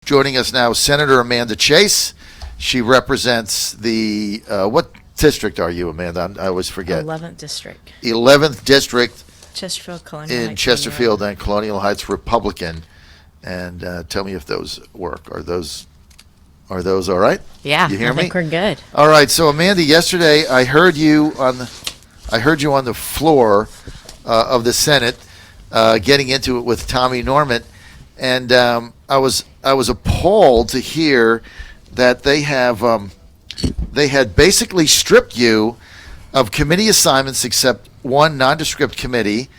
Joining us now, Senator Amanda Chase. She represents the, what district are you, Amanda? I always forget. 11th District. 11th District. Chesterfield, Colonial Heights. In Chesterfield and Colonial Heights, Republican. And tell me if those work. Are those all right? Yeah, you hear me? I think we're good. All right. So Amanda, yesterday I heard you on the floor of the Senate getting into it with Tommy Norment, and I was appalled to hear that they had basically stripped you of committee assignments except one nondescript committee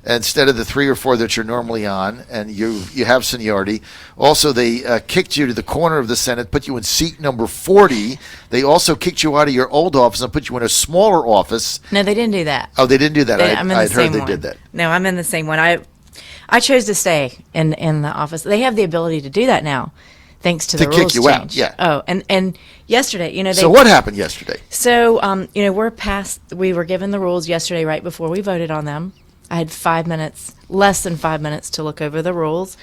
instead of the 3 or 4 that you're normally on, and you have seniority. Also, they kicked you to the corner of the Senate, put you in seat number 40. They also kicked you out of your old office and put you in a smaller office. No, they didn't do that. Oh, they didn't do that. I'm in the I'd heard same they one. did that. No, I'm in the same one. I chose to stay in the office. They have the ability to do that now, thanks to the rules kick you out, change. yeah. Oh, and yesterday, So what happened yesterday? So, we were given the rules yesterday right before we voted on them. I had less than 5 minutes to look over the rules.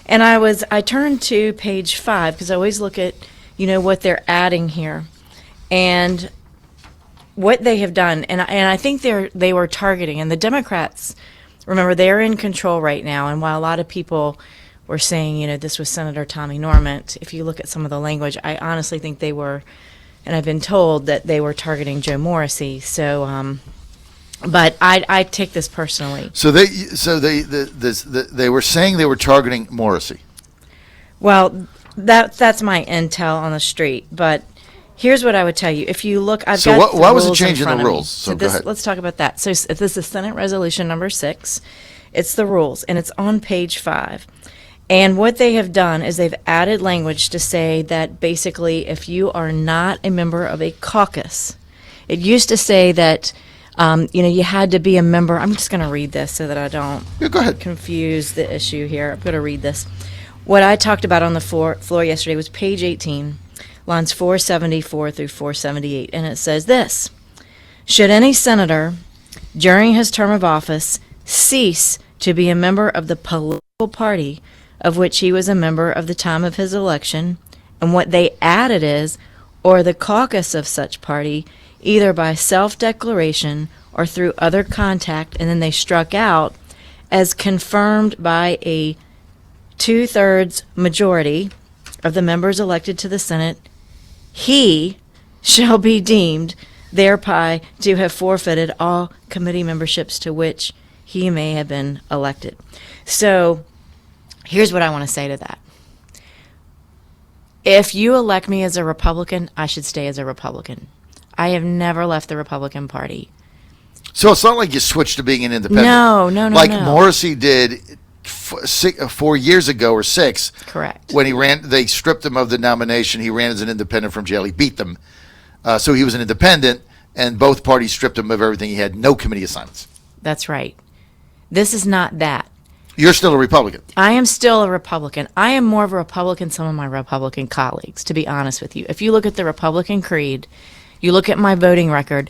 And I turned to page 5 because I always look at, what they're adding here and what they have done. And I think they were targeting, and the Democrats, remember, they're in control right now. And while a lot of people were saying, this was Senator Tommy Norment, if you look at some of the language, I honestly think they were, and I've been told that they were targeting Joe Morrissey. So, but I take this personally. So they were saying they were targeting Morrissey. Well, that's my intel on the street. But here's what I would tell you: if you look, why was it changing the rules? So go ahead. Let's talk about that. So this is Senate Resolution number 6. It's the rules, and it's on page 5. And what they have done is they've added language to say that basically, if you are not a member of a caucus, it used to say that. You had to be a member. I'm just going to read this so that I don't go ahead. confuse the issue here. I'm going to read this. What I talked about on the floor yesterday was page 18, lines 474 through 478, and it says this: should any senator, during his term of office, cease to be a member of the political party of which he was a member of the time of his election, and what they added is, or the caucus of such party, either by self-declaration or through other contact, and then they struck out, as confirmed by a 2/3 majority of the members elected to the Senate, he shall be deemed thereby to have forfeited all committee memberships to which he may have been elected. So here's what I want to say to that. If you elect me as a Republican, I should stay as a Republican. I have never left the Republican Party. So it's not like you switched to being an independent. No. Like Morrissey did 4 years ago or 6. Correct. When he ran, they stripped him of the nomination. He ran as an independent from jail. He beat them. So he was an independent, and both parties stripped him of everything. He had no committee assignments. That's right. This is not that. You're still a Republican. I am still a Republican. I am more of a Republican than some of my Republican colleagues, to be honest with you. If you look at the Republican creed, you look at my voting record,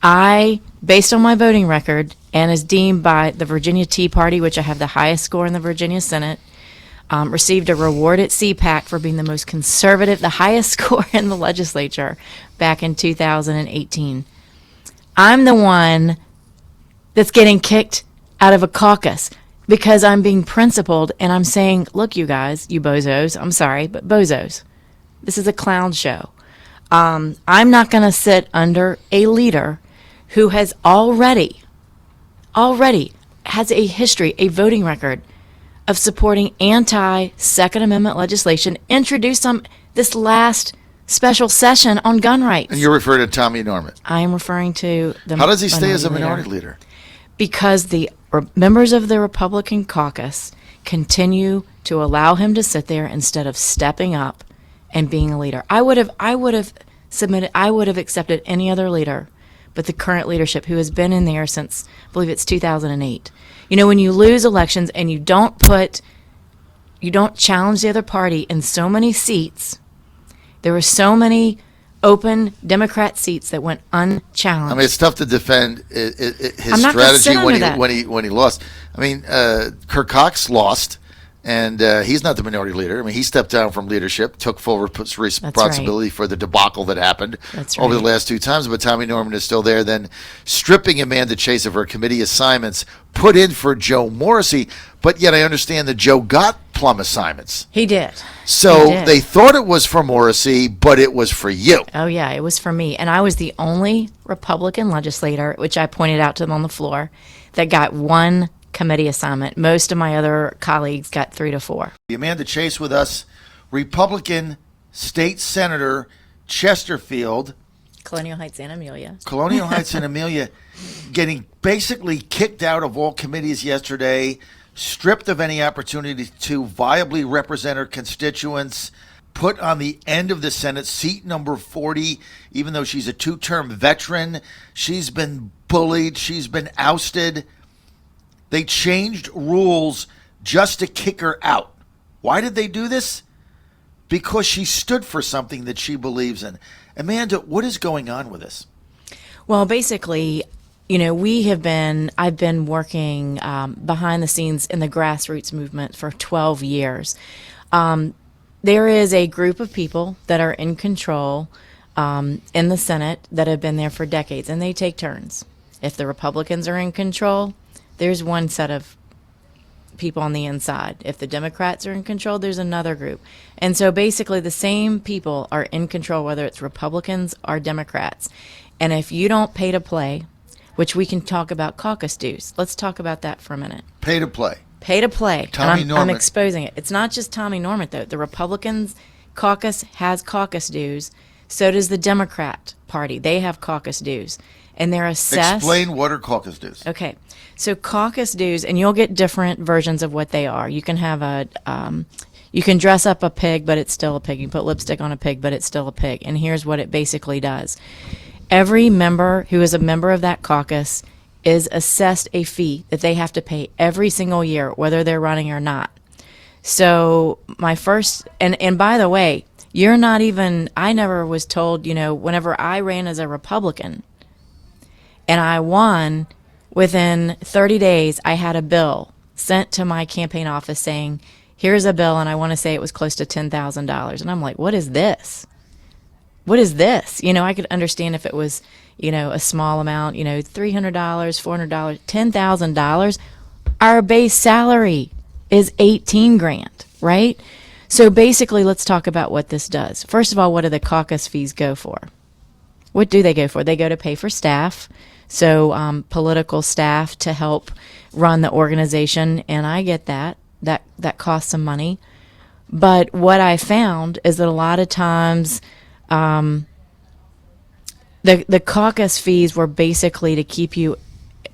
based on my voting record, and as deemed by the Virginia Tea Party, which I have the highest score in the Virginia Senate, received a reward at CPAC for being the most conservative, the highest score in the legislature back in 2018. I'm the one that's getting kicked out of a caucus because I'm being principled, and I'm saying, look, you guys, you bozos, I'm sorry, but bozos, this is a clown show. I'm not going to sit under a leader who has already has a history, a voting record of supporting anti-Second Amendment legislation introduced this last special session on gun rights. And you're referring to Tommy Norment. I am referring to the How does he stay as a minority leader? Because the members of the Republican caucus continue to allow him to sit there instead of stepping up and being a leader. I would have accepted any other leader but the current leadership who has been in there since, I believe it's 2008. When you lose elections and you don't challenge the other party in so many seats, there were so many open Democrat seats that went unchallenged. I mean, it's tough to defend his strategy when he lost. I mean, Kirk Cox lost, And he's not the minority leader. I mean, he stepped down from leadership, took full responsibility for the debacle that happened over the last 2 times. But Tommy Norment is still there. Then stripping Amanda Chase of her committee assignments, put in for Joe Morrissey. But yet I understand that Joe got plum assignments. He did. So they thought it was for Morrissey, but it was for you. Oh, yeah, it was for me. And I was the only Republican legislator, which I pointed out to them on the floor, that got one committee assignment. Most of my other colleagues got 3 to 4. Amanda Chase with us, Republican State Senator, Chesterfield. Colonial Heights and Amelia. Colonial Heights and Amelia getting basically kicked out of all committees yesterday, stripped of any opportunity to viably represent her constituents, put on the end of the Senate, seat number 40, even though she's a 2-term veteran. She's been bullied. She's been ousted. They changed rules just to kick her out. Why did they do this? Because she stood for something that she believes in. Amanda, what is going on with this? Well, basically, I've been working behind the scenes in the grassroots movement for 12 years. There is a group of people that are in control in the Senate that have been there for decades, and they take turns. If the Republicans are in control, there's one set of people on the inside. If the Democrats are in control, there's another group. And so basically the same people are in control, whether it's Republicans or Democrats. And if you don't pay to play, which we can talk about caucus dues. Let's talk about that for a minute. Pay to play. Pay to play. Tommy Norment. I'm exposing it. It's not just Tommy Norment, though. The Republicans caucus has caucus dues. So does the Democrat Party. They have caucus dues. And they're assessed. Explain what are caucus dues. Okay. So caucus dues, and you'll get different versions of what they are. You can have you can dress up a pig, but it's still a pig. You can put lipstick on a pig, but it's still a pig. And here's what it basically does. Every member who is a member of that caucus is assessed a fee that they have to pay every single year, whether they're running or not. So my first, and by the way, I never was told, whenever I ran as a Republican and I won, within 30 days, I had a bill sent to my campaign office saying, here's a bill, and I want to say it was close to $10,000. And I'm like, what is this? What is this? I could understand if it was, a small amount, $300, $400, $10,000. Our base salary is $18,000, right? So basically, let's talk about what this does. First of all, what do the caucus fees go for? What do they go for? They go to pay for staff. So political staff to help run the organization, and I get that. That costs some money. But what I found is that a lot of times the caucus fees were basically to keep you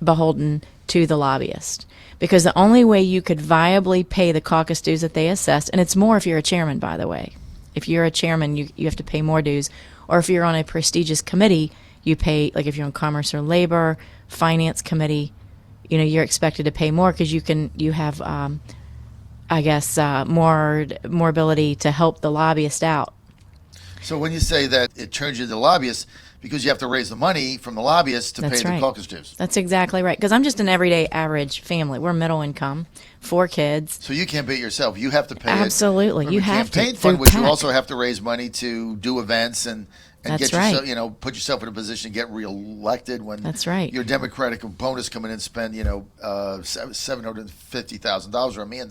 beholden to the lobbyist. Because the only way you could viably pay the caucus dues that they assessed, and it's more if you're a chairman, by the way. If you're a chairman, you have to pay more dues. Or if you're on a prestigious committee, you pay, like if you're on Commerce or Labor, Finance Committee, you're expected to pay more because you have, more ability to help the lobbyist out. So when you say that it turns you into lobbyists, because you have to raise the money from the lobbyists to pay the caucus dues. That's exactly right. Because I'm just an everyday average family. We're middle income, 4 kids. So you can't pay it yourself. You have to pay Absolutely. it. You have campaign to. fund, which you also have to raise money to do events and That's get right. yourself, put yourself in a position to get reelected when That's right. your Democratic opponents come in and spend, $750,000 or $1 million.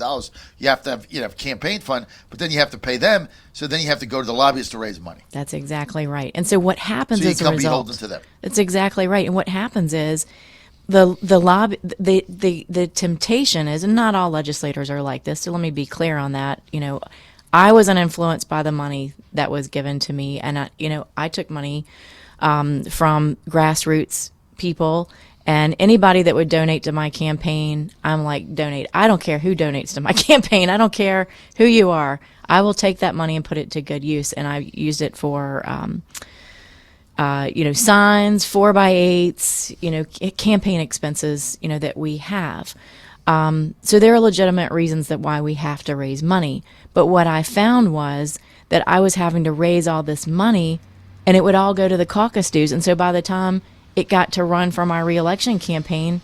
You have to have campaign fund, but then you have to pay them. So then you have to go to the lobbyists to raise money. That's exactly right. And so what happens so you as a become result? beholden to them. That's exactly right. And what happens is the temptation is, and not all legislators are like this. So let me be clear on that. I wasn't influenced by the money that was given to me, and I took money from grassroots people, and anybody that would donate to my campaign, I'm like, donate. I don't care who donates to my campaign. I don't care who you are. I will take that money and put it to good use, and I used it for signs, 4x8s, campaign expenses, that we have. So there are legitimate reasons why we have to raise money. But what I found was that I was having to raise all this money, and it would all go to the caucus dues. And so by the time it got to run for my reelection campaign,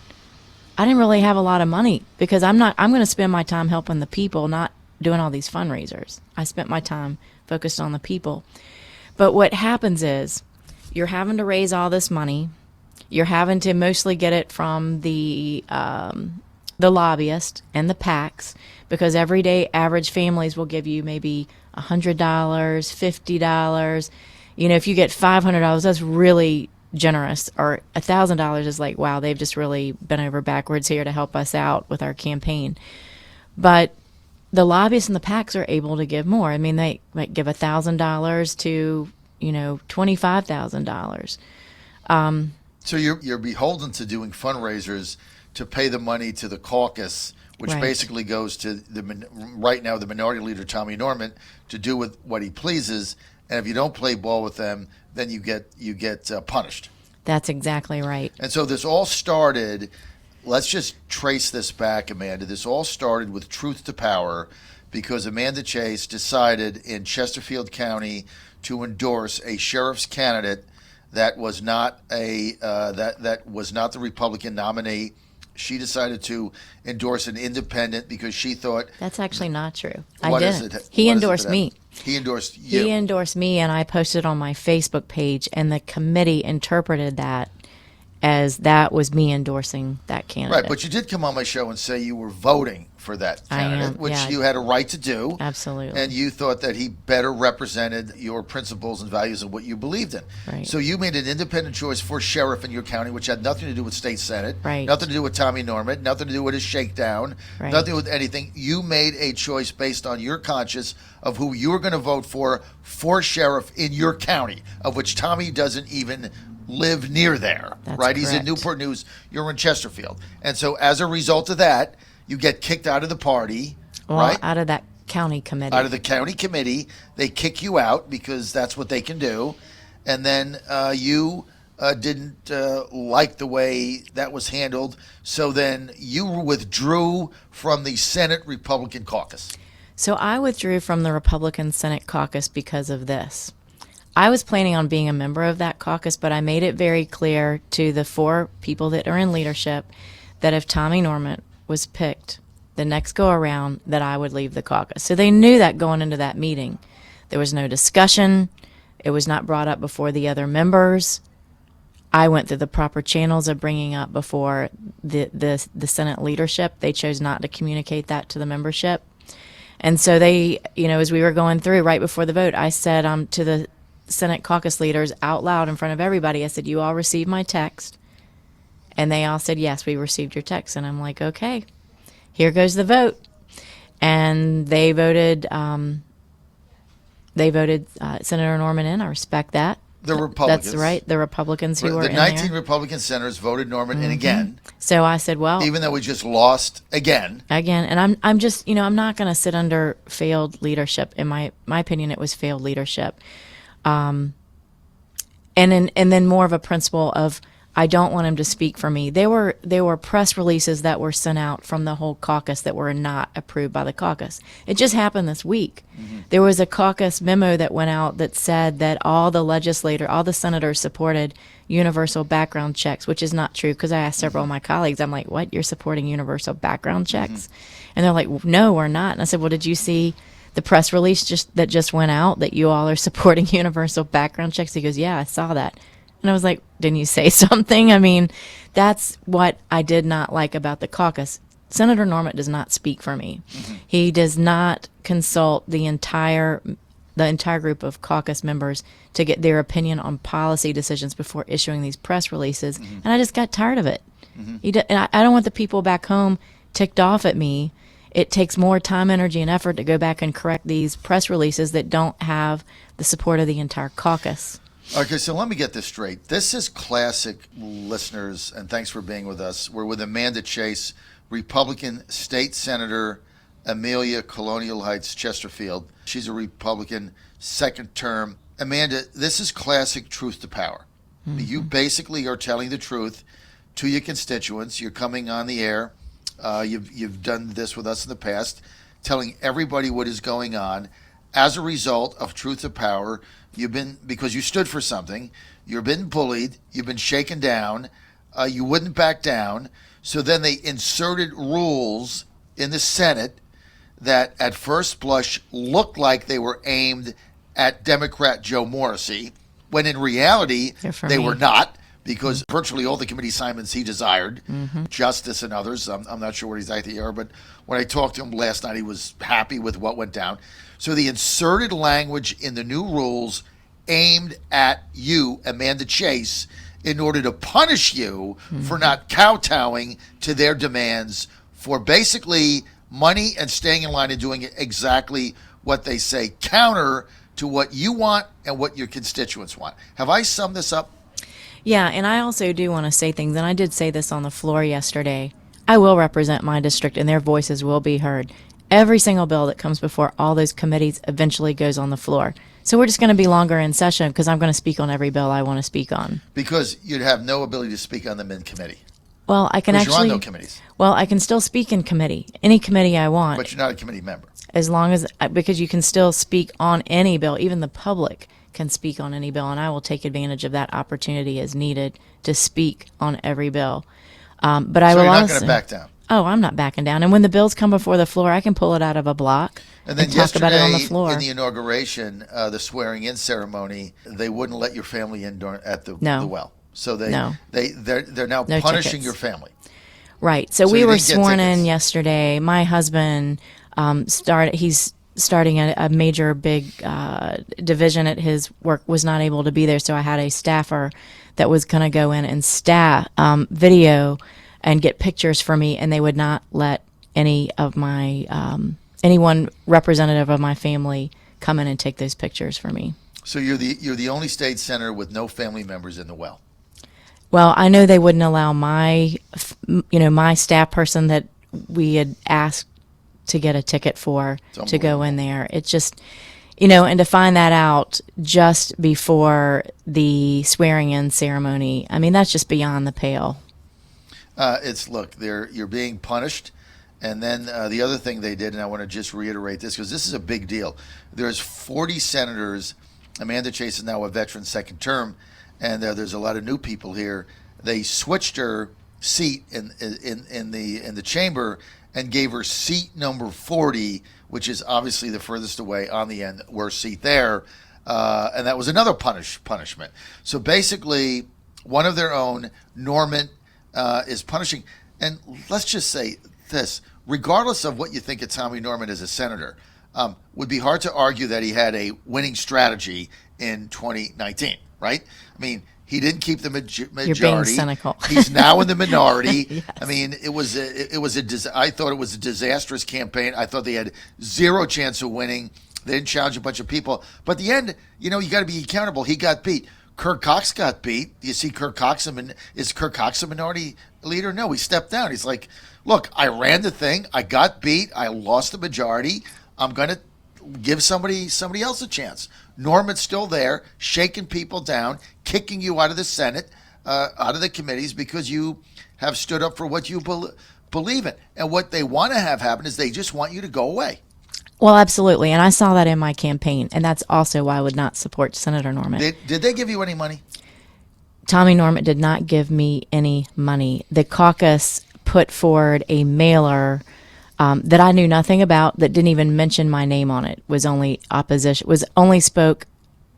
I didn't really have a lot of money because I'm going to spend my time helping the people, not doing all these fundraisers. I spent my time focused on the people. But what happens is you're having to raise all this money. You're having to mostly get it from the lobbyist and the PACs, because everyday average families will give you maybe $100, $50. You know, if you get $500, that's really generous. Or $1,000 is like, wow, they've just really bent over backwards here to help us out with our campaign. But the lobbyists and the PACs are able to give more. I mean, they might give $1,000 to, $25,000. So you're beholden to doing fundraisers to pay the money to the caucus, which Right. basically goes to right now the minority leader Tommy Norment to do with what he pleases, and if you don't play ball with them, then you get punished. That's exactly right. And so this all started. Let's just trace this back, Amanda. This all started with Truth to Power, because Amanda Chase decided in Chesterfield County to endorse a sheriff's candidate that was not that was not the Republican nominee. She decided to endorse an independent because she thought. That's actually not true. I What is didn't. it? He What is it endorsed for that? me. He endorsed you. He endorsed me, and I posted on my Facebook page, and the committee interpreted that as that was me endorsing that candidate. Right, but you did come on my show and say you were voting for that I am, candidate, which yeah. you had a right to do. Absolutely. And you thought that he better represented your principles and values and what you believed in. Right. So you made an independent choice for sheriff in your county, which had nothing to do with state senate, Right. nothing to do with Tommy Norment, nothing to do with his Shakedown, Right. nothing with anything. You made a choice based on your conscience of who you were going to vote for sheriff in your county, of which Tommy doesn't even live near there. That's right? He's in correct. Newport News. You're in Chesterfield. And so as a result of that, you get kicked out of the party, well, right? out of that county committee. Out of the county committee. They kick you out because that's what they can do. And then you didn't like the way that was handled. So then you withdrew from the Senate Republican caucus. So I withdrew from the Republican Senate caucus because of this. I was planning on being a member of that caucus, but I made it very clear to the 4 people that are in leadership that if Tommy Norment was picked the next go around, that I would leave the caucus. So they knew that going into that meeting. There was no discussion. It was not brought up before the other members. I went through the proper channels of bringing up before the Senate leadership. They chose not to communicate that to the membership. And so they, as we were going through right before the vote, I said to the Senate caucus leaders out loud in front of everybody, I said, you all received my text? And they all said, yes, we received your text. And I'm like, okay, here goes the vote. And they voted Senator Norman in. I respect that. The Republicans. That's right. The Republicans who were The in 19 there. Republican senators voted Norman in again, So I said, well, even though we just lost again. and I'm just, I'm not going to sit under failed leadership. In my opinion, it was failed leadership. And then more of a principle of I don't want him to speak for me. There were press releases that were sent out from the whole caucus that were not approved by the caucus. It just happened this week. Mm-hmm. There was a caucus memo that went out that said that all the senators supported universal background checks, which is not true, because I asked several of my colleagues, I'm like, what, you're supporting universal background checks? Mm-hmm. And they're like, no, we're not. And I said, well, did you see the press release that just went out that you all are supporting universal background checks? He goes, yeah, I saw that. And I was like, didn't you say something? I mean, that's what I did not like about the caucus. Senator Norment does not speak for me. Mm-hmm. He does not consult the entire group of caucus members to get their opinion on policy decisions before issuing these press releases. Mm-hmm. And I just got tired of it. Mm-hmm. And I don't want the people back home ticked off at me. It takes more time, energy, and effort to go back and correct these press releases that don't have the support of the entire caucus. Okay, so let me get this straight. This is classic, listeners, and thanks for being with us. We're with Amanda Chase, Republican State Senator, Amelia, Colonial Heights, Chesterfield. She's a Republican, second term. Amanda, this is classic truth to power. Mm-hmm. You basically are telling the truth to your constituents. You're coming on the air. You've done this with us in the past, telling everybody what is going on. As a result of truth to power, because you stood for something, you've been bullied, you've been shaken down, you wouldn't back down. So then they inserted rules in the Senate that at first blush looked like they were aimed at Democrat Joe Morrissey, when in reality they were not, because virtually all the committee assignments he desired, Justice and others, I'm not sure what exactly they are, but when I talked to him last night, he was happy with what went down. So the inserted language in the new rules aimed at you, Amanda Chase, in order to punish you for not kowtowing to their demands for basically money and staying in line and doing exactly what they say, counter to what you want and what your constituents want. Have I summed this up? Yeah, and I also do want to say things, and I did say this on the floor yesterday. I will represent my district, and their voices will be heard. Every single bill that comes before all those committees eventually goes on the floor. So we're just going to be longer in session because I'm going to speak on every bill I want to speak on. Because you'd have no ability to speak on them in committee. Well, I can actually. You're on no committees. Well, I can still speak in committee, any committee I want. But you're not a committee member. As long as, because you can still speak on any bill, even the public can speak on any bill, and I will take advantage of that opportunity as needed to speak on every bill. But I will you're not also going to back down. Oh, I'm not backing down. And when the bills come before the floor, I can pull it out of a block and then talk about it on the floor. In the inauguration, the swearing-in ceremony, they wouldn't let your family in at the well. So they're now punishing tickets. Your family. Right. So we were sworn in yesterday. My husband he's starting a major big division at his work, was not able to be there, so I had a staffer that was going to go in and video and get pictures for me, and they would not let any of my anyone representative of my family come in and take those pictures for me. So you're the only state senator with no family members in the well. Well, I know they wouldn't allow my staff person that we had asked to get a ticket for to go in there. It's just, and to find that out just before the swearing-in ceremony, I mean, that's just beyond the pale. You're being punished. And then the other thing they did, and I want to just reiterate this because this is a big deal. There's 40 senators. Amanda Chase is now a veteran second term, and there's a lot of new people here. They switched her seat in the chamber and gave her seat number 40, which is obviously the furthest away on the end, worst seat there. And that was another punishment. So basically, one of their own, Norment, is punishing. And let's just say this, regardless of what you think of Tommy Norment as a senator, would be hard to argue that he had a winning strategy in 2019, right? I mean, he didn't keep the majority. You're being cynical. He's now in the minority. Yes. I mean, I thought it was a disastrous campaign. I thought they had zero chance of winning. They didn't challenge a bunch of people. But at the end, you got to be accountable. He got beat. Kirk Cox got beat. Do you see Kirk Cox? Is Kirk Cox a minority leader? No, he stepped down. He's like, look, I ran the thing. I got beat. I lost the majority. I'm going to give somebody else a chance. Norman's still there, shaking people down, kicking you out of the Senate, out of the committees because you have stood up for what you believe in. And what they want to have happen is they just want you to go away. Well, absolutely. And I saw that in my campaign. And that's also why I would not support Senator Norment. Did they give you any money? Tommy Norment did not give me any money. The caucus put forward a mailer that I knew nothing about, that didn't even mention my name on it, was only opposition,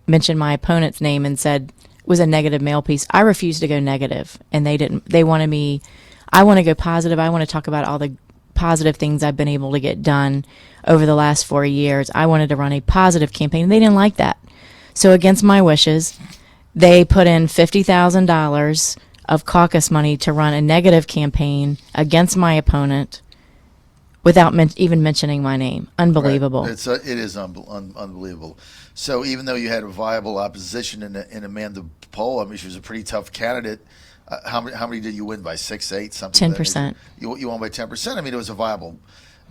mentioned my opponent's name and said it was a negative mail piece. I refused to go negative, and they didn't. They wanted me, I want to go positive. I want to talk about all the positive things I've been able to get done over the last 4 years. I wanted to run a positive campaign, and they didn't like that. So against my wishes, they put in $50,000 of caucus money to run a negative campaign against my opponent without even mentioning my name. Unbelievable. Right. It is unbelievable. So even though you had a viable opposition in Amanda Poll, I mean, she was a pretty tough candidate. How many did you win by? 6, 8, something? 10%. You won by 10%. I mean, it was a viable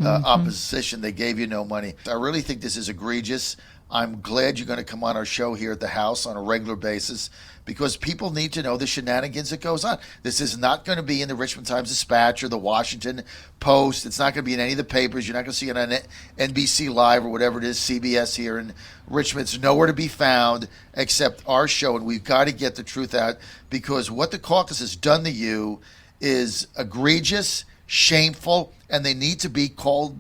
opposition. They gave you no money. I really think this is egregious. I'm glad you're going to come on our show here at the House on a regular basis because people need to know the shenanigans that goes on. This is not going to be in the Richmond Times-Dispatch or the Washington Post. It's not going to be in any of the papers. You're not going to see it on NBC Live or whatever it is, CBS here in Richmond. It's nowhere to be found except our show, and we've got to get the truth out because what the caucus has done to you is egregious, shameful, and they need to be called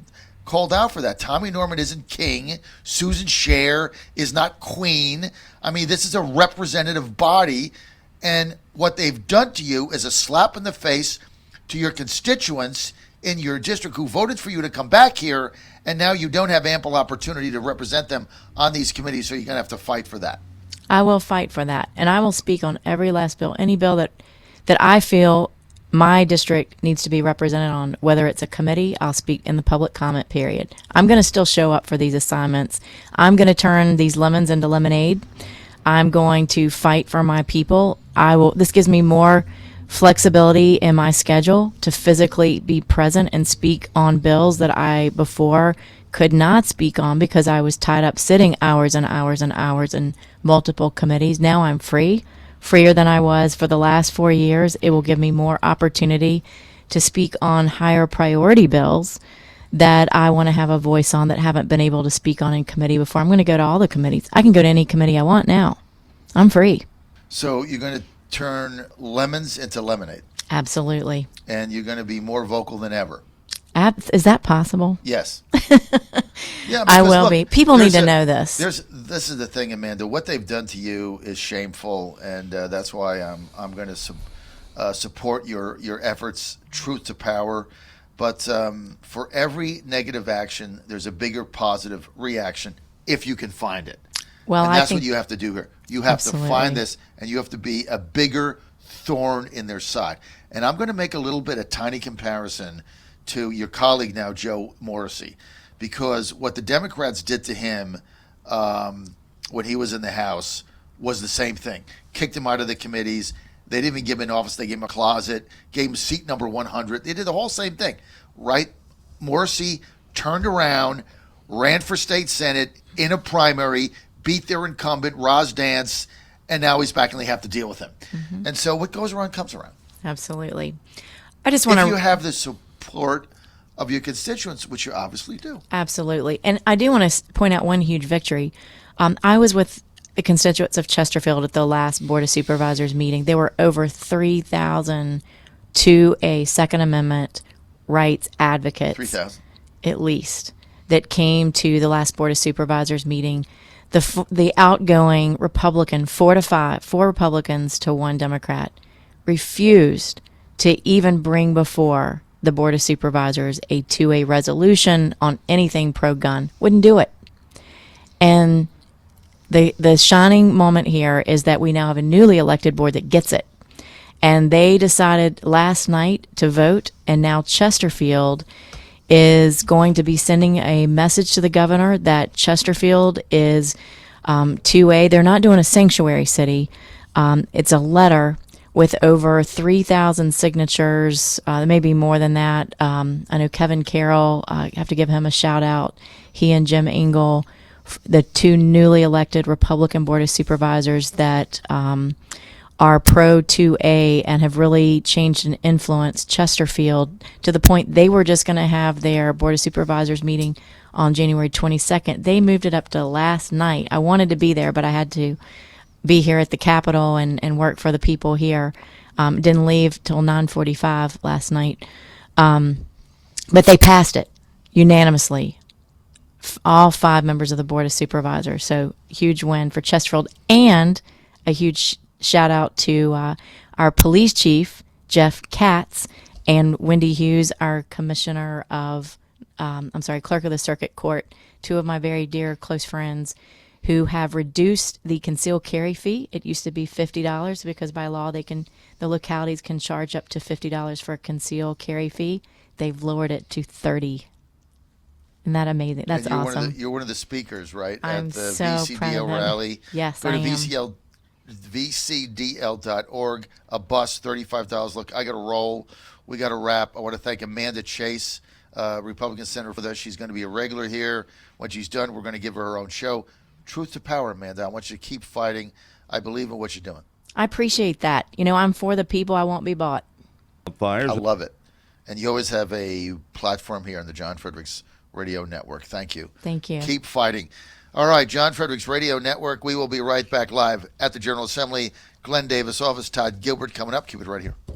out for that. Tommy Norment isn't king. Susan Scher is not queen. I mean, this is a representative body, and what they've done to you is a slap in the face to your constituents in your district who voted for you to come back here, and now you don't have ample opportunity to represent them on these committees, so you're going to have to fight for that. I will fight for that, and I will speak on every last bill, any bill that I feel my district needs to be represented on, whether it's a committee. I'll speak in the public comment period. I'm going to still show up for these assignments. I'm going to turn these lemons into lemonade. I'm going to fight for my people. This gives me more flexibility in my schedule to physically be present and speak on bills that I before could not speak on because I was tied up sitting hours and hours and hours in multiple committees. Now I'm freer than I was for the last 4 years. It will give me more opportunity to speak on higher priority bills that I want to have a voice on that haven't been able to speak on in committee before. I'm going to go to all the committees. I can go to any committee I want now. I'm free. So you're going to turn lemons into lemonade. Absolutely. And you're going to be more vocal than ever. Is that possible? Yes. Yeah, I will be. People need to know this. This is the thing, Amanda. What they've done to you is shameful, and that's why I'm going to support your efforts, truth to power. But for every negative action, there's a bigger positive reaction if you can find it. Well, and that's what you have to do here. You have Absolutely. to find this, and you have to be a bigger thorn in their side. And I'm going to make a little bit of tiny comparison to your colleague now, Joe Morrissey, because what the Democrats did to him when he was in the House was the same thing. Kicked him out of the committees. They didn't even give him an office. They gave him a closet, gave him seat number 100. They did the whole same thing, right? Morrissey turned around, ran for state senate in a primary, beat their incumbent, Roz Dance, and now he's back and they have to deal with him. Mm-hmm. And so what goes around comes around. Absolutely. I just want to... If you have the support of your constituents, which you obviously do. Absolutely. And I do want to point out one huge victory. I was with the constituents of Chesterfield at the last Board of Supervisors meeting. There were over 3,000 2A Second Amendment rights advocates. 3,000. At least, that came to the last Board of Supervisors meeting. The outgoing Republican, 4 Republicans to 1 Democrat, refused to even bring before the Board of Supervisors a 2A resolution on anything pro-gun. Wouldn't do it. And the shining moment here is that we now have a newly elected board that gets it. And they decided last night to vote, and now Chesterfield is going to be sending a message to the governor that Chesterfield is 2A. They're not doing a sanctuary city. It's a letter with over 3,000 signatures, maybe more than that. I know Kevin Carroll, I have to give him a shout out. He and Jim Engel, the 2 newly elected Republican Board of Supervisors that are pro 2A and have really changed and influenced Chesterfield to the point they were just going to have their Board of Supervisors meeting on January 22nd. They moved it up to last night. I wanted to be there, but I had to be here at the Capitol and work for the people here. Didn't leave till 9:45 last night. But they passed it unanimously. All 5 members of the Board of Supervisors. So huge win for Chesterfield, and a huge shout out to our police chief, Jeff Katz, and Wendy Hughes, our commissioner of, clerk of the circuit court, 2 of my very dear close friends who have reduced the concealed carry fee. It used to be $50 because by law the localities can charge up to $50 for a concealed carry fee. They've lowered it to $30. Isn't that amazing? That's awesome. You're one of the speakers, right? I'm at the so VCDL proud of them. rally. Yes, Go to I am. VCDL.org. A bus, $35. Look, I got to roll. We got to wrap. I want to thank Amanda Chase, Republican Senator, for that. She's going to be a regular here. When she's done, we're going to give her own show. Truth to power, Amanda. I want you to keep fighting. I believe in what you're doing. I appreciate that. I'm for the people. I won't be bought. I love it. And you always have a platform here on the John Fredericks Radio Network. Thank you. Thank you. Keep fighting. All right, John Fredericks Radio Network. We will be right back live at the General Assembly. Glenn Davis office. Todd Gilbert coming up. Keep it right here.